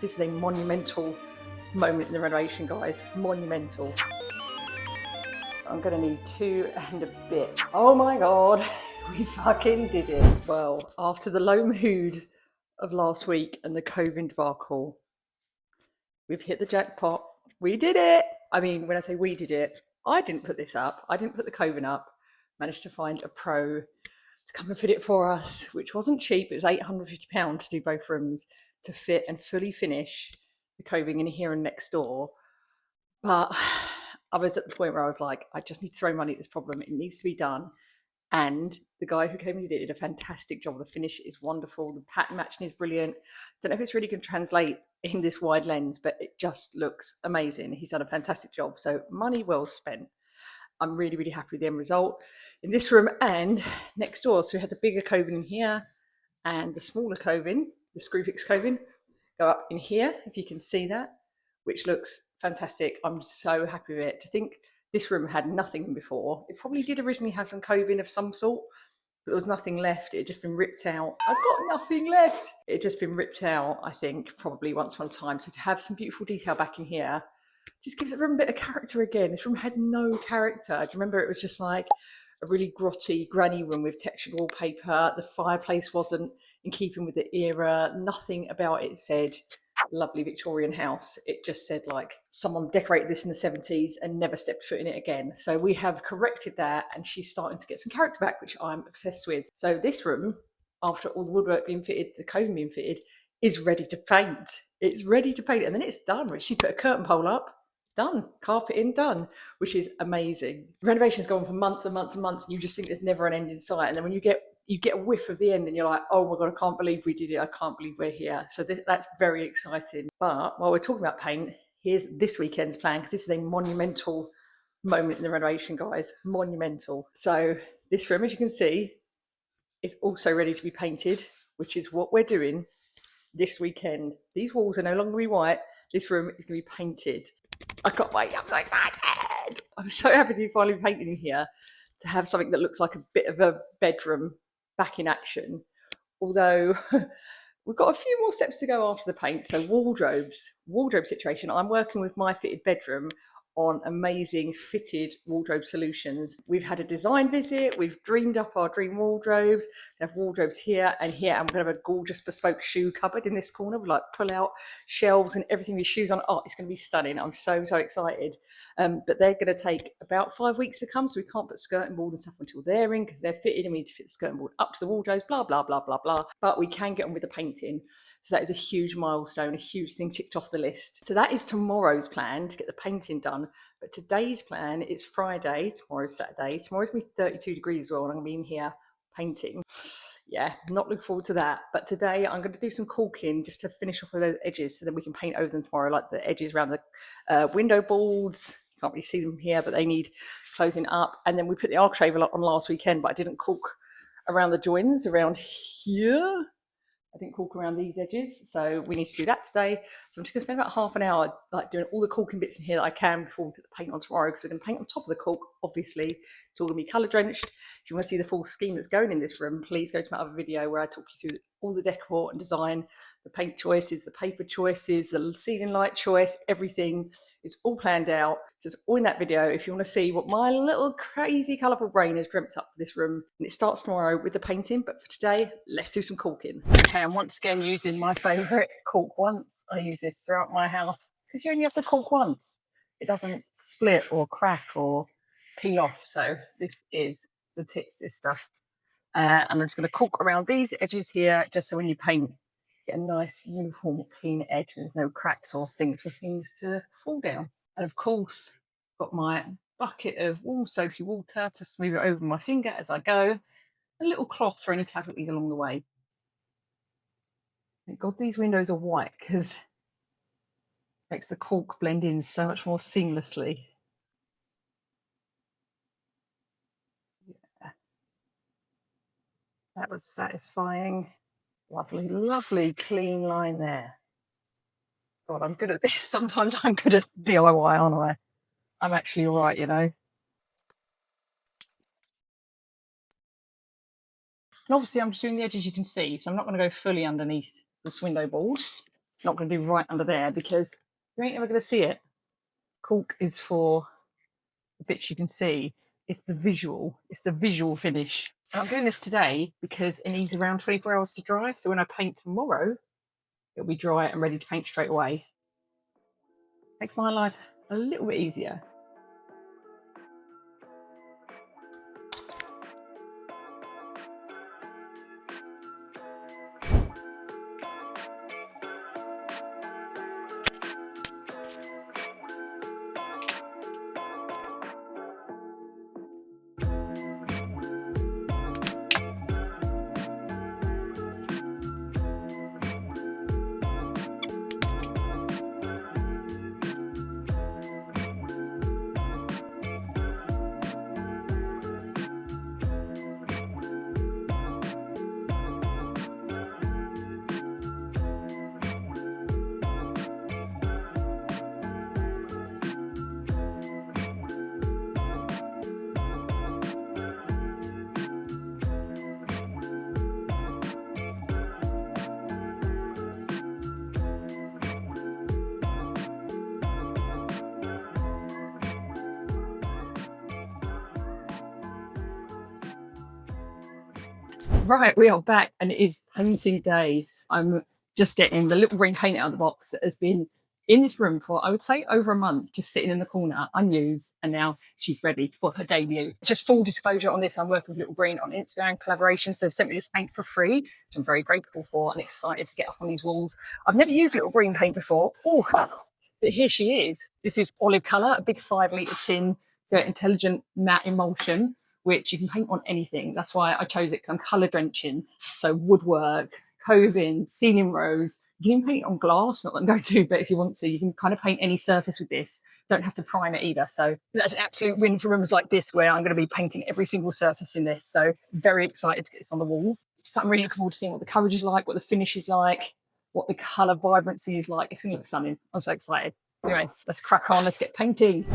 This is a monumental moment in the renovation, guys. Monumental. I'm gonna need 2 and a bit. Oh my God, we fucking did it. Well, after the low mood of last week and the Coving debacle, we've hit the jackpot. We did it. I mean, when I say we did it, I didn't put this up. I didn't put the Coving up. Managed to find a pro to come and fit it for us, which wasn't cheap. It was £850 to do both rooms, to fit and fully finish the Coving in here and next door. But I was at the point where I was like, I just need to throw money at this problem. It needs to be done. And the guy who came and did a fantastic job. The finish is wonderful. The pattern matching is brilliant. Don't know if it's really going to translate in this wide lens, but it just looks amazing. He's done a fantastic job. So money well spent. I'm really, really happy with the end result in this room and next door. So we had the bigger Coving in here and the smaller Coving, the screw fix Coving, go up in here, if you can see that, which looks fantastic. I'm so happy with it. To think this room had nothing before. It probably did originally have some Coving of some sort, but there was nothing left. It had just been ripped out. I've got nothing left. It had just been ripped out, I think, probably once upon a time. So to have some beautiful detail back in here just gives it a bit of character again. This room had no character. Do you remember it was just like a really grotty granny room with textured wallpaper? The fireplace wasn't in keeping with the era. Nothing about it said lovely Victorian house. It just said like someone decorated this in the 70s and never stepped foot in it again. So we have corrected that and she's starting to get some character back, which I'm obsessed with. So this room, after all the woodwork being fitted, the Coving being fitted, is ready to paint. It's ready to paint and then it's done. She put a curtain pole up, done, carpeting done, which is amazing. Renovation's gone for months and months and months and you just think there's never an end in sight. And then when you get a whiff of the end and you're like, oh my God, I can't believe we did it. I can't believe we're here. So that's very exciting. But while we're talking about paint, here's this weekend's plan, because this is a monumental moment in the renovation, guys. Monumental. So this room, as you can see, is also ready to be painted, which is what we're doing this weekend. These walls are no longer be white. This room is going to be painted. I can't wait. I'm so excited. I'm so happy to finally be painting in here, to have something that looks like a bit of a bedroom back in action. Although we've got a few more steps to go after the paint. So wardrobe situation. I'm working with my fitted bedroom on amazing fitted wardrobe solutions. We've had a design visit. We've dreamed up our dream wardrobes. We have wardrobes here and here. And we're going to have a gorgeous bespoke shoe cupboard in this corner with like pull out shelves and everything with shoes on. Oh, it's going to be stunning. I'm so excited. But they're going to take about 5 weeks to come. So we can't put skirting board and stuff until they're in because they're fitted and we need to fit the skirting board up to the wardrobes, blah, blah, blah, blah, blah. But we can get on with the painting. So that is a huge milestone, a huge thing ticked off the list. So that is tomorrow's plan, to get the painting done. But today's plan is Friday, tomorrow's Saturday. Tomorrow's going to be 32 degrees as well, and I'm going to be in here painting. Yeah, not looking forward to that. But today I'm going to do some caulking just to finish off with those edges so then we can paint over them tomorrow, like the edges around the window boards. You can't really see them here, but they need closing up. And then we put the architrave on last weekend, but I didn't caulk around the joins around here. I didn't caulk around these edges, so we need to do that today. So I'm just going to spend about half an hour like doing all the caulking bits in here that I can before we put the paint on tomorrow, because we're going to paint on top of the caulk. Obviously, it's all going to be colour drenched. If you want to see the full scheme that's going in this room, please go to my other video where I talk you through all the decor and design, the paint choices, the paper choices, the ceiling light choice, everything is all planned out. So it's all in that video if you want to see what my little crazy colourful brain has dreamt up for this room. And it starts tomorrow with the painting, but for today, let's do some caulking. Okay, I'm once again using my favourite caulk once. I use this throughout my house because you only have to caulk once. It doesn't split or crack or peel off. So this is the tips, this stuff. And I'm just going to caulk around these edges here, just so when you paint, get a nice uniform clean edge and there's no cracks or things for things to fall down. And of course, got my bucket of warm soapy water to smooth it over my finger as I go. A little cloth for any casualties along the way. Thank God these windows are white because it makes the caulk blend in so much more seamlessly. Yeah. That was satisfying. Lovely, lovely clean line there. God, I'm good at this. Sometimes I'm good at DIY, aren't I? I'm actually all right, you know. And obviously I'm just doing the edges, you can see, so I'm not going to go fully underneath this window board. not going to do right under there because you ain't ever going to see it. Caulk is for the bits you can see. It's the visual finish. And I'm doing this today because it needs around 24 hours to dry. So when I paint tomorrow, it'll be dry and ready to paint straight away. Makes my life a little bit easier. Right, we are back and it is painting day. I'm just getting the little green paint out of the box that has been in this room for, I would say, over a month, just sitting in the corner, unused, and now she's ready for her debut. Just full disclosure on this, I'm working with Little Green on Instagram collaborations. They've sent me this paint for free, which I'm very grateful for and excited to get up on these walls. I've never used Little Green paint before. Oh, but here she is. This is olive colour, a big 5 litre tin, the intelligent matte emulsion, which you can paint on anything. That's why I chose it, because I'm colour drenching. So woodwork, coving, ceiling rows. You can paint on glass, not that I'm going to, but if you want to, you can kind of paint any surface with this. Don't have to prime it either. So that's an absolute win for rooms like this, where I'm going to be painting every single surface in this. So very excited to get this on the walls. But I'm really looking forward to seeing what the coverage is like, what the finish is like, what the colour vibrancy is like. It's going to look stunning. I'm so excited. Anyway, let's crack on. Let's get painting.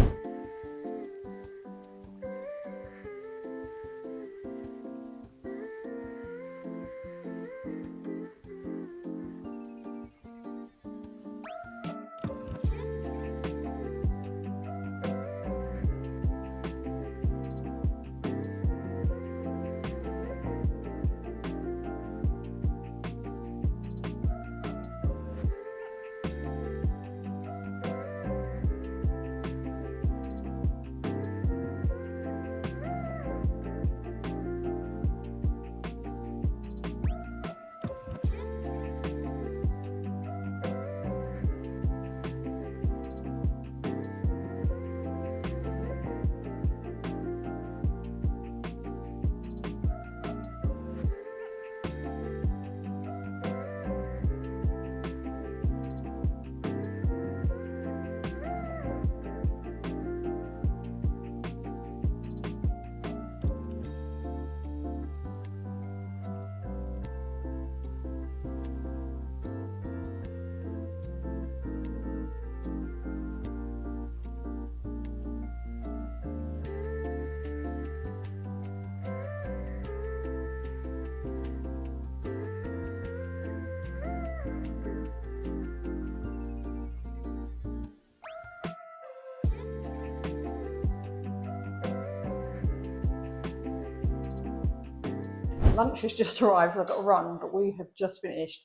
Lunch has just arrived, so I've got to run, but we have just finished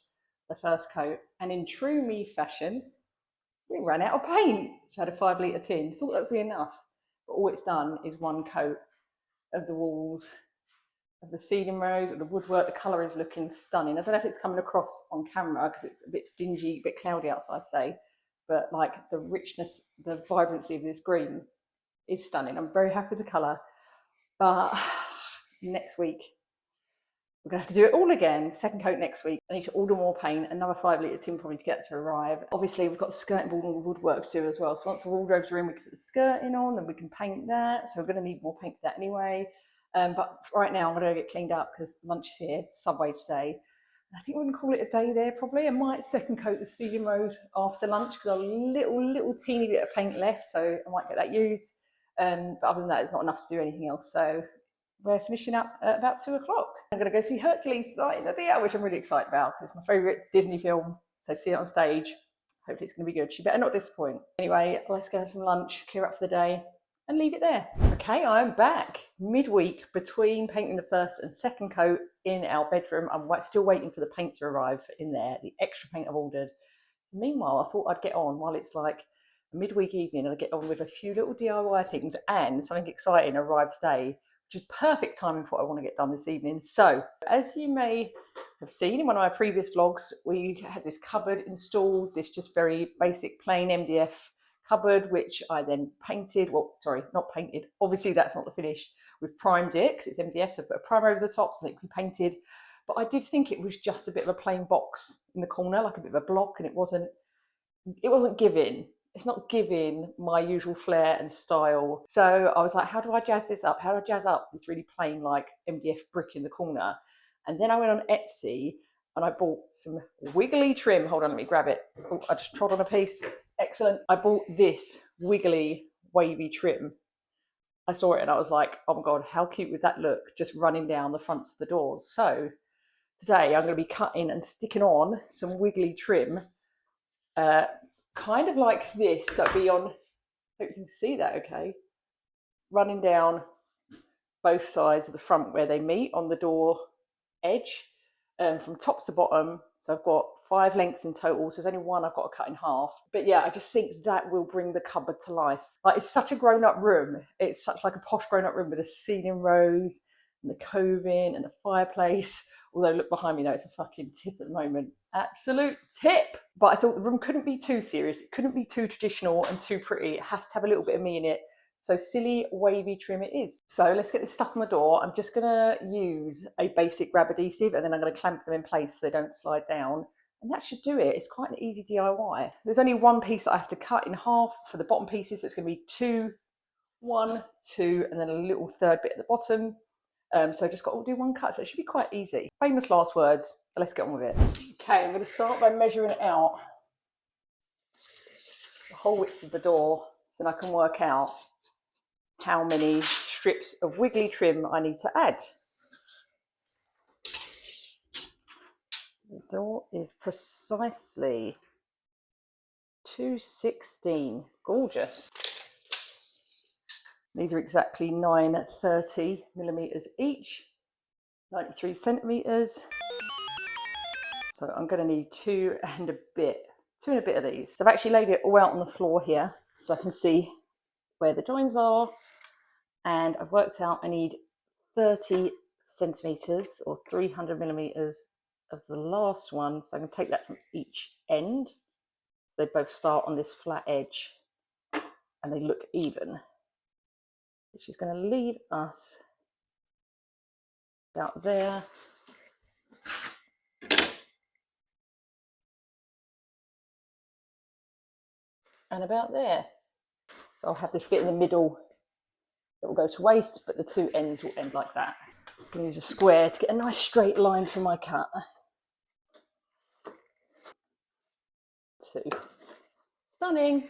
the first coat. And in true me fashion, we ran out of paint. So I had a 5 litre tin. Thought that would be enough. But all it's done is one coat of the walls, of the ceiling rows, of the woodwork. The colour is looking stunning. I don't know if it's coming across on camera because it's a bit dingy, a bit cloudy outside today. But like the richness, the vibrancy of this green is stunning. I'm very happy with the colour. But next week, we're going to have to do it all again. Second coat next week. I need to order more paint, another 5 litre tin probably to get to arrive. Obviously, we've got the skirting board and all the woodwork to do as well. So once the wardrobes are in, we can put the skirting on, then we can paint that. So we're going to need more paint for that anyway. But right now, I'm going to get cleaned up because lunch is here, Subway today. I think we're going to call it a day there probably. I might second coat the ceiling rows after lunch because I've a little teeny bit of paint left. So I might get that used. But other than that, it's not enough to do anything else. So we're finishing up at about 2 o'clock. I'm going to go see Hercules tonight in the theatre, which I'm really excited about. It's my favourite Disney film. So see it on stage. Hopefully it's going to be good. She better not disappoint. Anyway, let's go have some lunch, clear up for the day, and leave it there. Okay, I'm back midweek between painting the first and second coat in our bedroom. I'm still waiting for the paint to arrive in there, the extra paint I've ordered. Meanwhile, I thought I'd get on while it's like a midweek evening and I'd get on with a few little DIY things, and something exciting arrived today, which is perfect timing for what I want to get done this evening. So, as you may have seen in one of my previous vlogs, we had this cupboard installed, this just very basic plain MDF cupboard, which I then painted, well, sorry, not painted, obviously that's not the finish. We've primed it, because it's MDF, so I put a primer over the top so that it can be painted. But I did think it was just a bit of a plain box in the corner, like a bit of a block, and it wasn't giving. It's not giving my usual flair and style. So I was like, how do I jazz this up? How do I jazz up this really plain, like MDF brick in the corner? And then I went on Etsy and I bought some wiggly trim. Hold on, let me grab it. Oh, I just trod on a piece. Excellent. I bought this wiggly wavy trim. I saw it and I was like, oh my God, how cute would that look? Just running down the fronts of the doors. So today I'm going to be cutting and sticking on some wiggly trim, kind of like this. So it'll be on, hope you can see that okay, running down both sides of the front where they meet on the door edge, from top to bottom. So I've got 5 lengths in total, so there's only one I've got to cut in half. But yeah, I just think that will bring the cupboard to life. Like, it's such a grown-up room. It's such like a posh grown-up room with the ceiling rose and the coving and the fireplace. Although look behind me now, it's a fucking tip at the moment. Absolute tip. But I thought the room couldn't be too serious. It couldn't be too traditional and too pretty. It has to have a little bit of me in it. So silly wavy trim it is. So let's get this stuck on the door. I'm just gonna use a basic grab adhesive and then I'm gonna clamp them in place so they don't slide down. And that should do it. It's quite an easy DIY. There's only one piece that I have to cut in half for the bottom pieces. So it's gonna be 2, 1, 2, and then a little third bit at the bottom. So I just got to do one cut, so it should be quite easy. Famous last words, but let's get on with it. Okay, I'm going to start by measuring out the whole width of the door, so then I can work out how many strips of wiggly trim I need to add. The door is precisely 216. Gorgeous. These are exactly 930 millimeters each, 93 centimeters. So I'm going to need 2 and a bit of these. So I've actually laid it all out on the floor here so I can see where the joins are. And I've worked out I need 30 centimeters or 300 millimeters of the last one. So I can take that from each end. They both start on this flat edge and they look even. Which is going to leave us about there. And about there. So I'll have this bit in the middle that will go to waste, but the 2 ends will end like that. I'm going to use a square to get a nice straight line for my cut. 2. Stunning.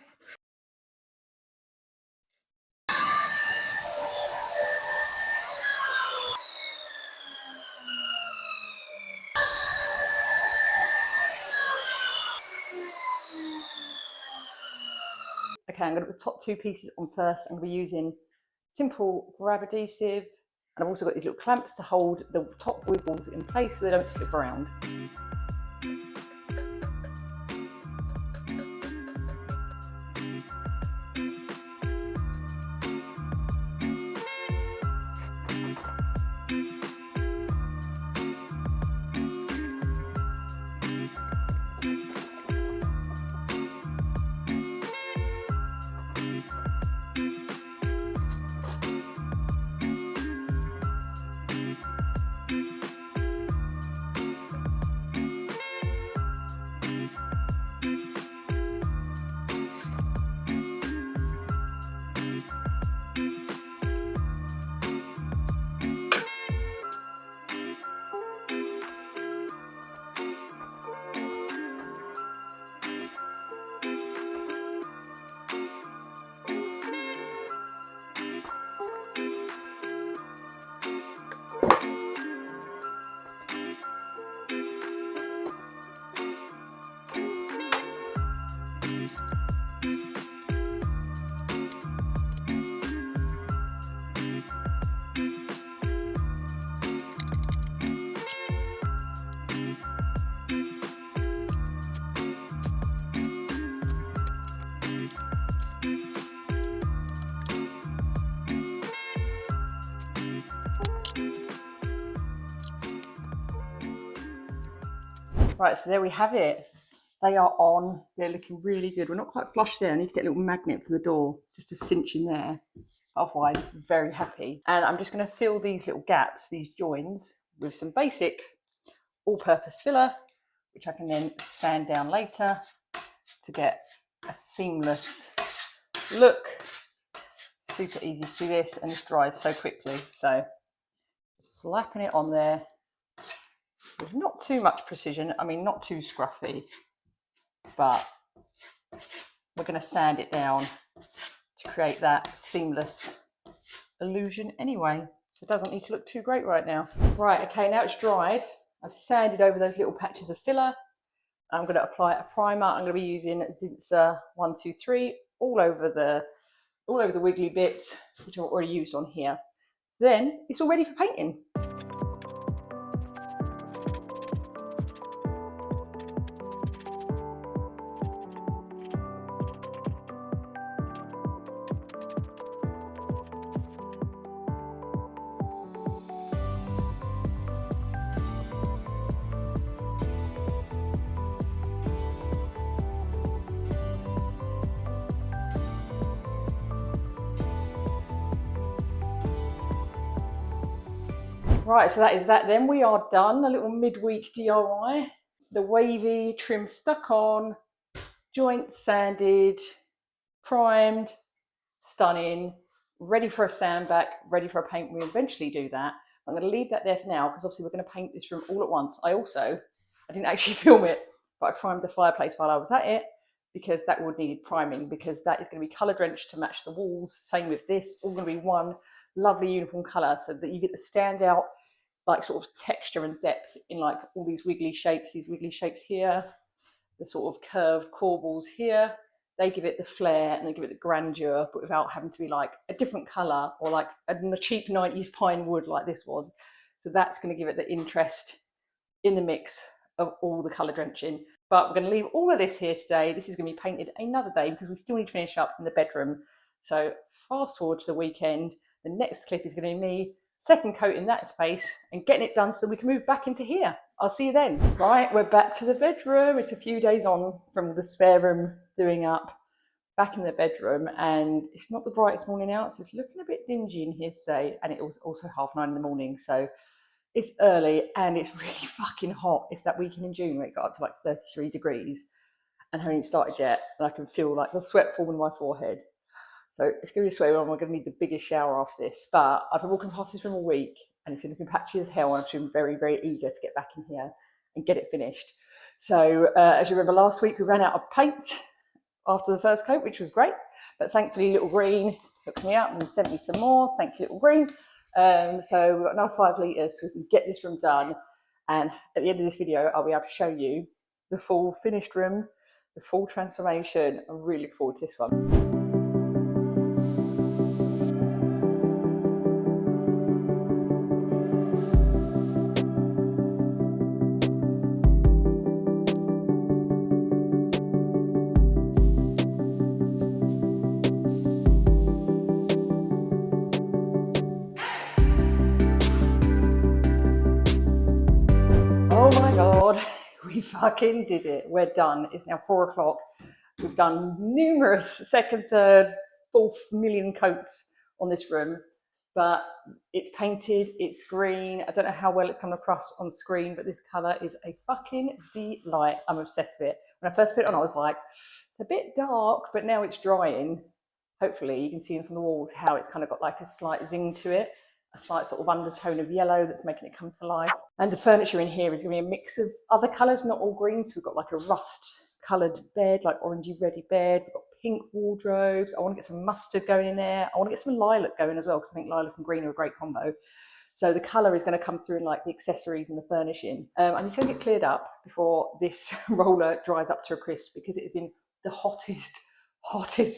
Okay, I'm going to put the top 2 pieces on first. I'm going to be using simple grab adhesive, and I've also got these little clamps to hold the top wiggles in place so they don't slip around. Right, so there we have it. They are on. They're looking really good. We're not quite flush there. I need to get a little magnet for the door just to cinch in there. Otherwise, very happy. And I'm just going to fill these little gaps, these joins, with some basic all-purpose filler, which I can then sand down later to get a seamless look. Super easy to do this, and this dries so quickly. So slapping it on there with not too much precision. I mean, not too scruffy, but we're going to sand it down to create that seamless illusion anyway. So it doesn't need to look too great right now. Right, okay, now it's dried. I've sanded over those little patches of filler. I'm going to apply a primer. I'm going to be using Zinsser 123 all over the wiggly bits, which I've already used on here. Then it's all ready for painting. Right, so that is that then. We are done. A little midweek DIY. The wavy trim stuck on, joints sanded, primed, stunning, ready for a sand back, ready for a paint. We eventually do that. I'm going to leave that there for now because obviously we're going to paint this room all at once. I didn't actually film it, but I primed the fireplace while I was at it because that would need priming, because that is going to be colour drenched to match the walls. Same with this, all going to be one lovely uniform colour so that you get the standout like sort of texture and depth in like all these wiggly shapes here, the sort of curved corbels here. They give it the flair and they give it the grandeur, but without having to be like a different colour or like a cheap 90s pine wood like this was. So that's going to give it the interest in the mix of all the colour drenching. But we're going to leave all of this here today. This is going to be painted another day because we still need to finish up in the bedroom. So fast forward to the weekend. The next clip is going to be me second coat in that space and getting it done so that we can move back into here. I'll see you then. Right, we're back to the bedroom. It's a few days on from the spare room doing up, back in the bedroom, and it's not the brightest morning out, so it's looking a bit dingy in here today, and it was also 9:30 in the morning, so it's early and it's really fucking hot. It's that weekend in June where it got up to like 33 degrees and haven't started yet, and I can feel like the sweat falling on my forehead. So it's going to be a sweaty one. We're going to need the biggest shower after this. But I've been walking past this room all week and it's been looking patchy as hell. And I've been very, very eager to get back in here and get it finished. So as you remember, last week we ran out of paint after the first coat, which was great. But thankfully, Little Green hooked me up and sent me some more. Thank you, Little Green. So we've got another 5 litres so we can get this room done. And at the end of this video, I'll be able to show you the full finished room, the full transformation. I'm really looking forward to this one. Oh my God, we fucking did it. We're done. It's now 4 o'clock. We've done numerous second, third, fourth million coats on this room, but it's painted, it's green. I don't know how well it's come across on screen, but this colour is a fucking delight. I'm obsessed with it. When I first put it on, I was like, it's a bit dark, but now it's drying. Hopefully you can see in some of the walls how it's kind of got like a slight zing to it, a slight sort of undertone of yellow that's making it come to life. And the furniture in here is going to be a mix of other colours, not all green. So we've got like a rust coloured bed, like orangey reddy bed. We've got pink wardrobes. I want to get some mustard going in there. I want to get some lilac going as well, because I think lilac and green are a great combo. So the colour is going to come through in like the accessories and the furnishing. And it's going to get cleared up before this roller dries up to a crisp, because it has been the hottest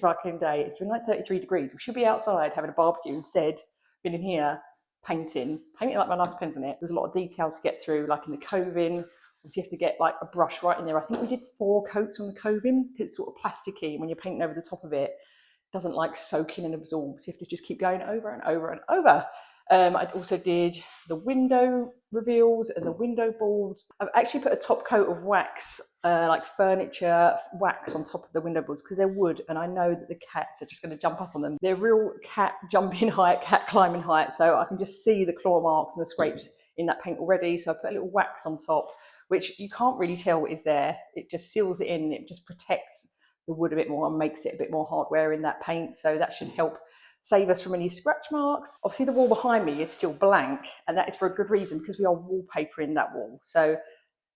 fucking day. It's been like 33 degrees. We should be outside having a barbecue instead. Been in here painting like my life depends on it. There's a lot of detail to get through, like in the coving. So you have to get like a brush right in there. I think we did 4 coats on the coving. It's sort of plasticky. When you're painting over the top of it, it doesn't like soak in and absorb. So you have to just keep going over and over and over. I also did the window reveals and the window boards. I've actually put a top coat of wax, like furniture wax on top of the window boards because they're wood, and I know that the cats are just going to jump up on them. They're real cat jumping height, cat climbing height, so I can just see the claw marks and the scrapes in that paint already. So I put a little wax on top, which you can't really tell is there. It just seals it in, it just protects the wood a bit more and makes it a bit more hardware in that paint, so that should help save us from any scratch marks. Obviously the wall behind me is still blank, and that is for a good reason because we are wallpapering that wall. So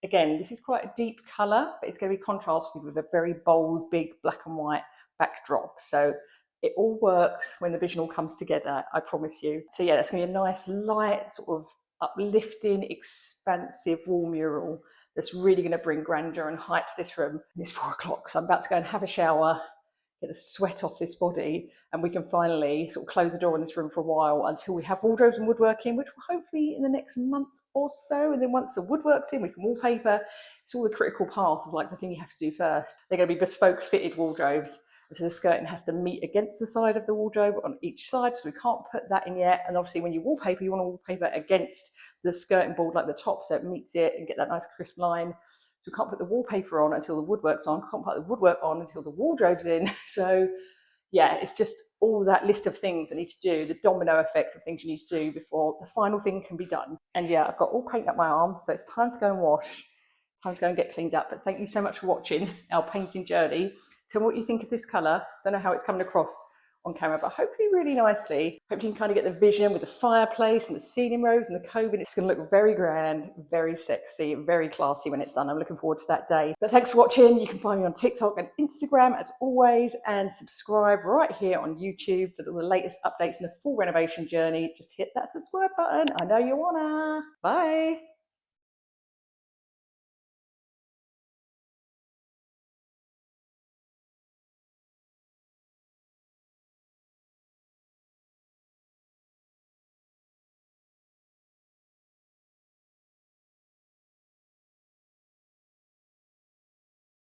again, this is quite a deep colour, but it's going to be contrasted with a very bold, big black and white backdrop. So it all works when the vision all comes together, I promise you. So yeah, that's going to be a nice, light, sort of uplifting, expansive wall mural that's really going to bring grandeur and height to this room. It's 4 o'clock, so I'm about to go and have a shower, get the sweat off this body, and we can finally sort of close the door in this room for a while until we have wardrobes and woodworking, which will hopefully in the next month or so. And then once the woodwork's in, we can wallpaper. It's all the critical path of like the thing you have to do first. They're going to be bespoke fitted wardrobes. So the skirting has to meet against the side of the wardrobe on each side, so we can't put that in yet. And obviously when you wallpaper, you want to wallpaper against the skirting board like the top, so it meets it and get that nice crisp line. So we can't put the wallpaper on until the woodwork's on, can't put the woodwork on until the wardrobe's in. So yeah, it's just all that list of things I need to do, the domino effect of things you need to do before the final thing can be done. And yeah, I've got all paint up my arm, so it's time to go and wash, time to go and get cleaned up. But thank you so much for watching our painting journey. Tell me what you think of this colour. Don't know how it's coming across on camera, but hopefully really nicely. Hope you can kind of get the vision with the fireplace and the ceiling robes and the coving. It's going to look very grand, very sexy, very classy when it's done. I'm looking forward to that day. But thanks for watching. You can find me on TikTok and Instagram as always, and subscribe right here on YouTube for the latest updates in the full renovation journey. Just hit that subscribe button. I know you wanna. Bye.